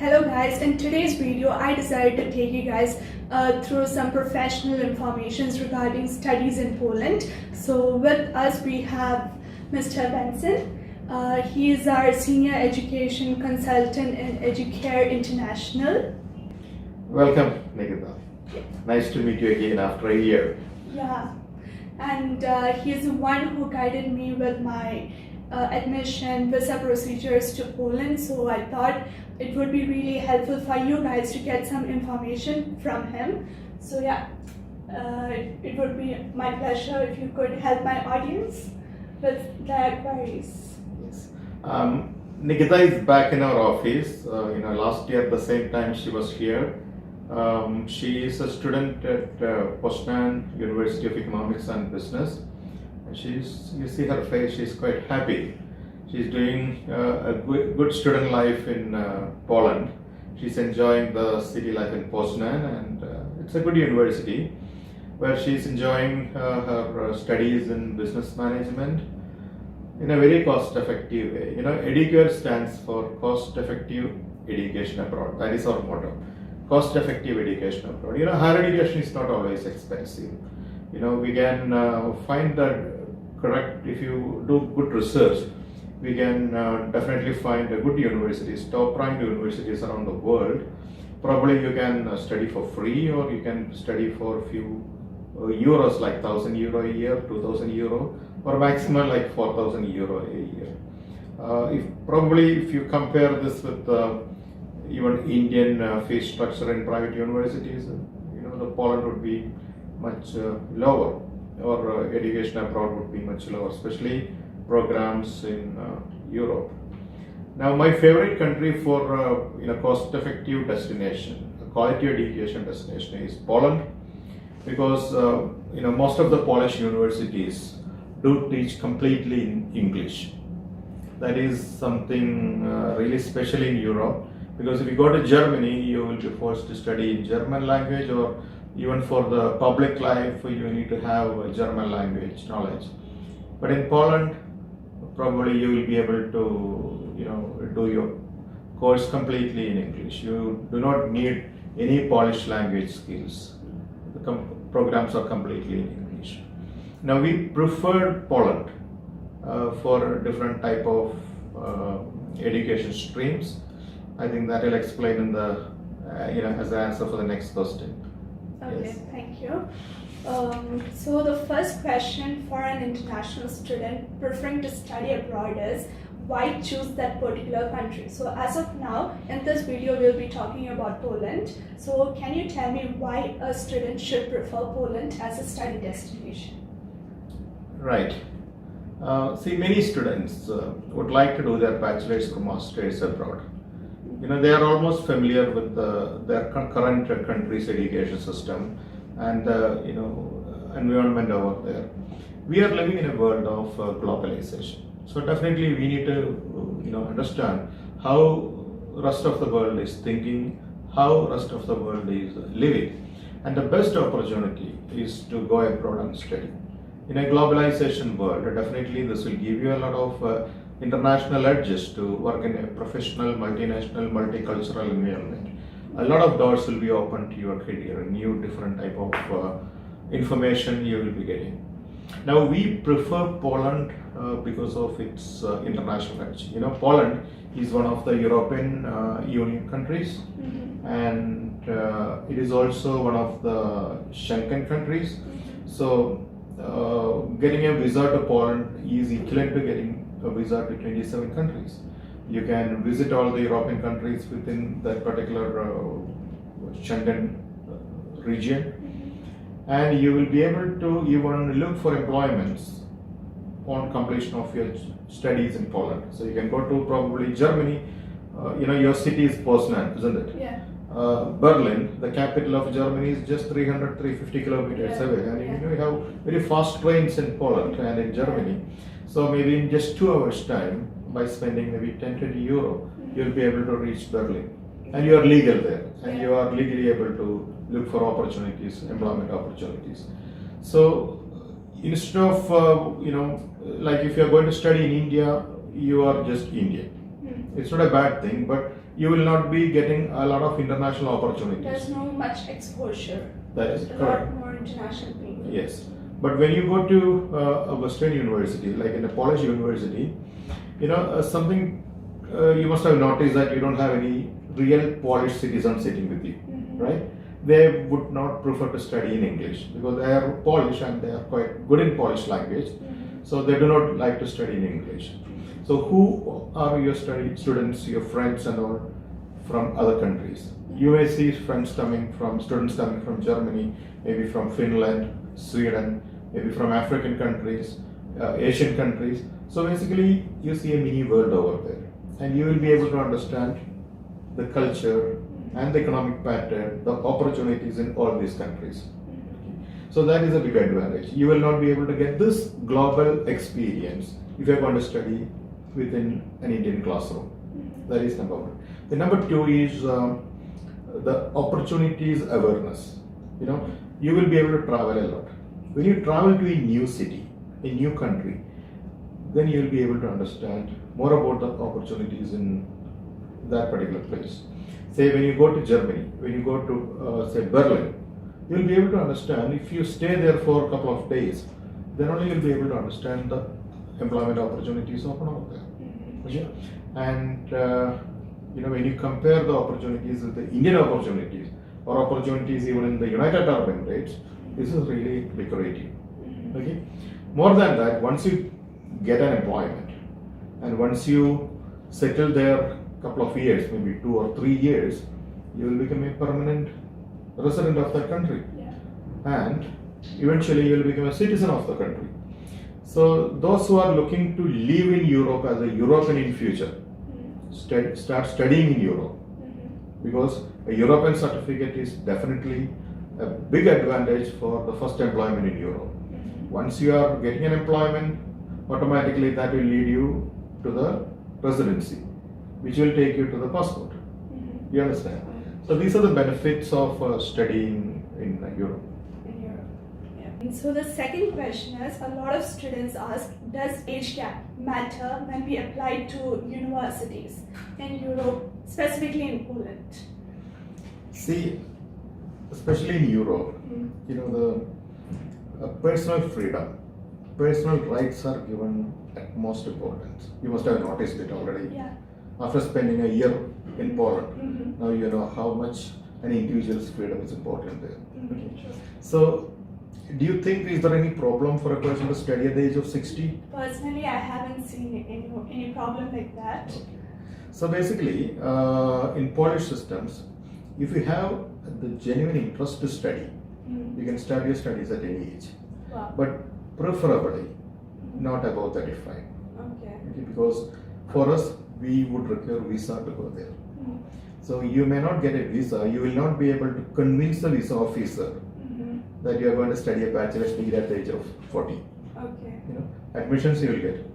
Hello guys, in today's video I decided to take you guys through some professional informations regarding studies in Poland. So with us we have Mr. Benson. He is our senior education consultant in Educare International. Welcome, Nikita. Nice to meet you again after a year. Yeah, and he is the one who guided me with my admission visa procedures to Poland. So I thought it would be really helpful for you guys to get some information from him. So yeah, it would be my pleasure if you could help my audience with their queries. Yes. Nikita is back in our office. Last year at the same time she was here. She is a student at Poznan University of Economics and Business. You see her face, she's quite happy. She's doing a good student life in Poland. She's enjoying the city life in Poznan, and it's a good university where she's enjoying her studies in business management in a very cost-effective way. Educare stands for cost-effective education abroad. That is our motto. Cost-effective education abroad. Higher education is not always expensive. We can find that correct if you do good research. We can definitely find a good universities, top-ranked universities around the world. Probably you can study for free, or you can study for a few euros, like €1,000 a year, €2,000, or maximum like €4,000 a year. If you compare this with even Indian fee structure in private universities, the Poland would be much lower, or education abroad would be much lower, especially programs in Europe. Now, my favorite country for cost-effective destination, a quality education destination, is Poland, because most of the Polish universities do teach completely in English. That is something really special in Europe, because if you go to Germany, you will be forced to study in German language, or even for the public life, you need to have German language knowledge. But in Poland, probably you will be able to do your course completely in English. You do not need any Polish language skills. The programs are completely in English. Now, we preferred Poland for different type of education streams. I think that will explain in the as an answer for the next question. Okay, Yes. thank you. So the first question for an international student preferring to study abroad is, why choose that particular country? So as of now, in this video, we'll be talking about Poland. So can you tell me why a student should prefer Poland as a study destination? Right. Many students would like to do their bachelor's or master's abroad. They are almost familiar with their current country's education system and environment over there. We are living in a world of globalization. So definitely we need to understand how rest of the world is thinking, how rest of the world is living. And the best opportunity is to go abroad and study. In a globalization world, definitely this will give you a lot of international edges to work in a professional, multinational, multicultural environment. A lot of doors will be open to your career, new different type of information you will be getting. Now, we prefer Poland because of its international edge. Poland is one of the European Union countries, and it is also one of the Schengen countries. So, getting a visa to Poland is equivalent to getting a visa to 27 countries. You can visit all the European countries within that particular Schengen region, and you will be able to even look for employments on completion of your studies in Poland. So you can go to probably Germany. Your city is Poznan, isn't it? Yeah. Berlin, the capital of Germany, is just 300-350 kilometers away, and you have very fast trains in Poland and in Germany. So maybe in just 2 hours time, by spending maybe 10-20 euro, you'll be able to reach Berlin, and you are legal there, and you are legally able to look for opportunities, employment opportunities. So instead of like if you are going to study in India, you are just Indian. It's not a bad thing, but you will not be getting a lot of international opportunities. There's no much exposure. That is A correct. lot more international people. Yes, but when you go to a Western university, like in a Polish university, something you must have noticed that you don't have any real Polish citizen sitting with you, right? They would not prefer to study in English because they are Polish and they are quite good in Polish language, so they do not like to study in English. So who are your students, your friends and all from other countries? You may see students coming from Germany, maybe from Finland, Sweden, maybe from African countries, Asian countries. So basically, you see a mini world over there, and you will be able to understand the culture and the economic pattern, the opportunities in all these countries. So that is a big advantage. You will not be able to get this global experience if you are going to study within an Indian classroom. That is number one. The number two is the opportunities awareness. You will be able to travel a lot. When you travel to a new city, a new country, then you will be able to understand more about the opportunities in that particular place. Say when you go to Germany, when you go to say Berlin, you will be able to understand if you stay there for a couple of days, then only you will be able to understand the employment opportunities open out there. Okay? And when you compare the opportunities with the Indian opportunities or opportunities even in the United Arab Emirates, this is really lucrative. Okay? More than that, once you get an employment and once you settle there a couple of years, maybe 2 or 3 years, you will become a permanent resident of that country. Yeah. And eventually you will become a citizen of the country. So those who are looking to live in Europe as a European in future, start studying in Europe, because a European certificate is definitely a big advantage for the first employment in Europe. Once you are getting an employment, automatically that will lead you to the residency, which will take you to the passport. You understand? So these are the benefits of studying in Europe. And so the second question is, a lot of students ask, does age gap matter when we apply to universities in Europe, specifically in Poland? See, especially in Europe, the personal freedom, personal rights are given utmost importance. You must have noticed it already. Yeah. After spending a year in Poland, now you know how much an individual's freedom is important there. Okay. So, do you think is there any problem for a person to study at the age of 60? Personally, I haven't seen any problem like that. Okay. So basically, in Polish systems, if you have the genuine interest to study, you can start your studies at any age. Wow. But preferably not above 35. Okay. Because for us, we would require visa to go there. So you may not get a visa, you will not be able to convince the visa officer that you are going to study a bachelor's degree at the age of 40. Okay. Admissions you will get,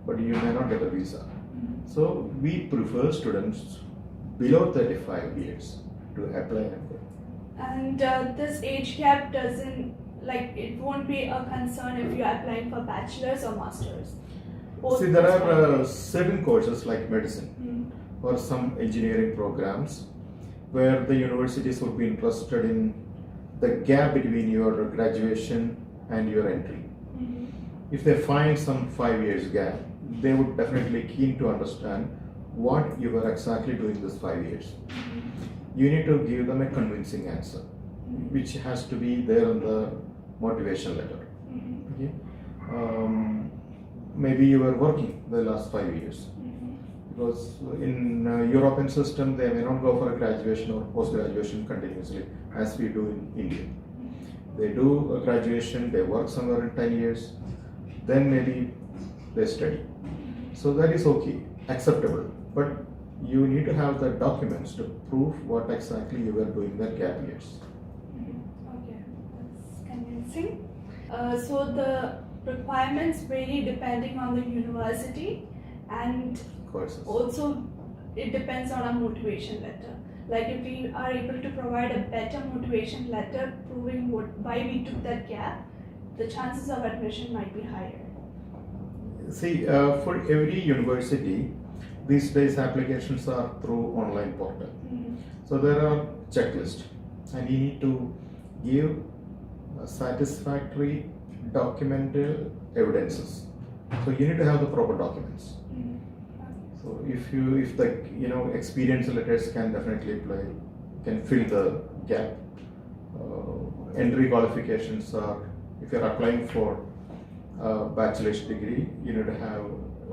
but you may not get a visa. So we prefer students below 35 years to apply and go. And this age gap it won't be a concern if you're applying for bachelor's or master's. See, there are certain courses like medicine or some engineering programs where the universities would be interested in the gap between your graduation and your entry. If they find some 5 years gap, they would definitely keen to understand what you were exactly doing this 5 years. You need to give them a convincing answer, which has to be there in the motivation letter. Okay? Maybe you were working the last 5 years. Because in European system, they may not go for a graduation or post-graduation continuously as we do in India. They do a graduation, they work somewhere in 10 years, then maybe they study. So that is okay, acceptable. But you need to have the documents to prove what exactly you were doing that gap years. Okay, that's convincing. So the requirements vary depending on the university, and Courses. also it depends on our motivation letter. Like if we are able to provide a better motivation letter proving why we took that gap, the chances of admission might be higher. See, for every university, These days applications are through online portal. So there are checklists and you need to give satisfactory documental evidences. So you need to have the proper documents. So if the experience letters can definitely can fill the gap. Entry qualifications are, if you're applying for a bachelor's degree, you need to have,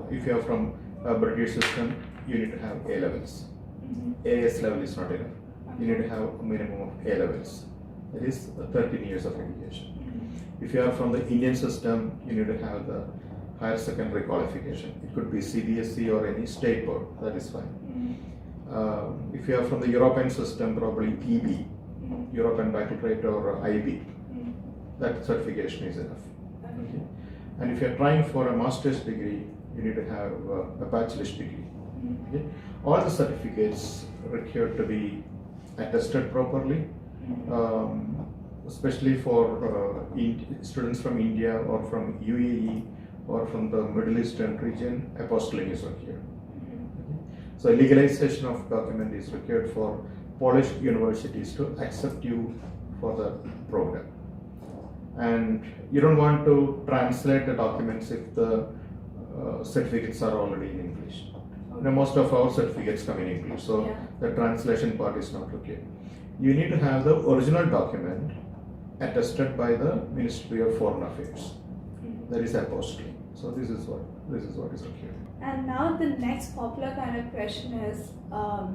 if you're from a British system, you need to have A levels. AS level is not enough. You need to have a minimum of A levels. That is 13 years of education. If you are from the Indian system, you need to have the higher secondary qualification. It could be CBSE or any state board, that is fine. If you are from the European system, probably EB, European Baccalaureate or IB, that certification is enough. Okay. And if you are trying for a master's degree, you need to have a bachelor's degree. Okay. All the certificates required to be attested properly, especially for students from India or from UAE or from the Middle Eastern region. Apostilling is required. So legalization of document is required for Polish universities to accept you for the program. And you don't want to translate the documents if the certificates are already in English. Most of our certificates come in English, so the translation part is not required. You need to have the original document attested by the Ministry of Foreign Affairs. That is apostille. So this is what is required. And now the next popular kind of question is,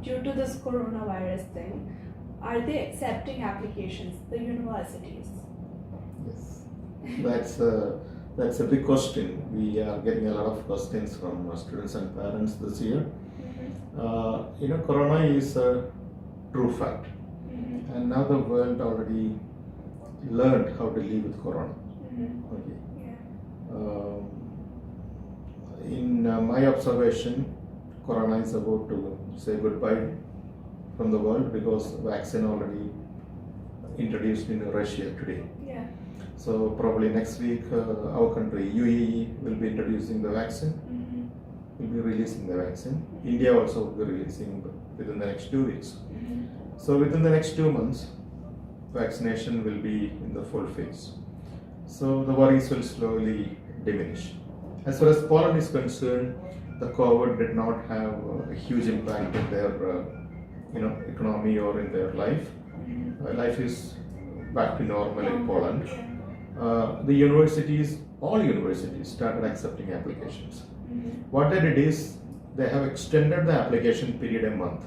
due to this coronavirus thing, are they accepting applications, the universities? Yes, that's a big question. We are getting a lot of questions from students and parents this year. Corona is a true fact, and now the world already learned how to live with corona. Okay. In my observation, corona is about to say goodbye from the world because vaccine already introduced in Russia today. So probably next week our country, UAE, will be introducing the vaccine, will be releasing the vaccine. India also will be releasing within the next 2 weeks. So within the next 2 months, vaccination will be in the full phase. So the worries will slowly diminish. As far as Poland is concerned, the COVID did not have a huge impact in their economy or in their life. Life is back to normal in Poland. The universities, all universities started accepting applications. What they did is they have extended the application period a month.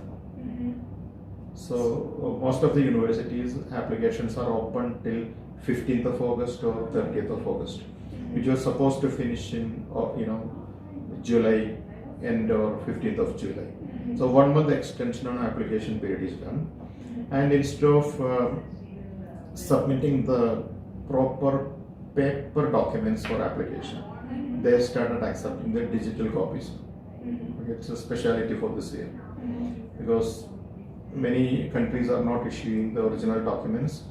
So most of the universities applications are open till 15th of August or 30th of August, which was supposed to finish in July end or 15th of July. So 1 month extension on application period is done, and instead of submitting the proper paper documents for application, they started accepting the digital copies. It's a specialty for this year because many countries are not issuing the original documents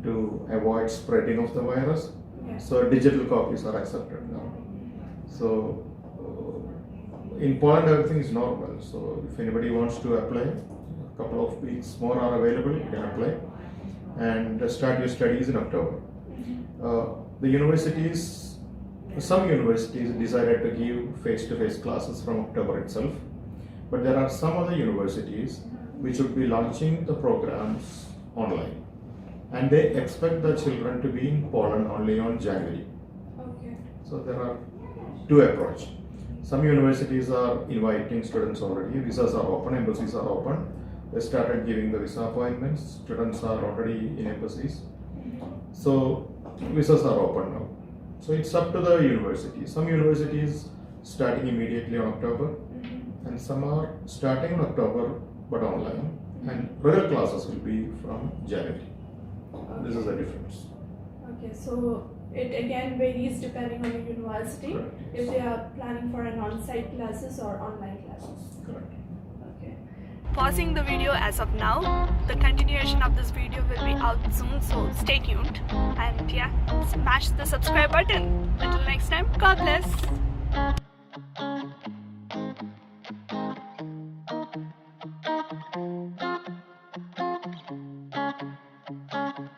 to avoid spreading of the virus. So digital copies are accepted now. So in Poland everything is normal. So if anybody wants to apply, a couple of weeks more are available, you can apply and start your studies in October. The universities, some universities decided to give face-to-face classes from October itself, but there are some other universities which would be launching the programs online, and they expect the children to be in Poland only on January. So there are two approaches. Some universities are inviting students already, visas are open, embassies are open. They started giving the visa appointments, students are already in embassies. So visas are open now. So it's up to the university. Some universities starting immediately on October, and some are starting in October but online, and regular classes will be from January. This is the difference. So it again varies depending on the university. Correct, yes. If they are planning for an on-site classes or online classes. Correct. Pausing the video as of now. The continuation of this video will be out soon, so stay tuned. And smash the subscribe button. Until next time, God bless.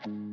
you.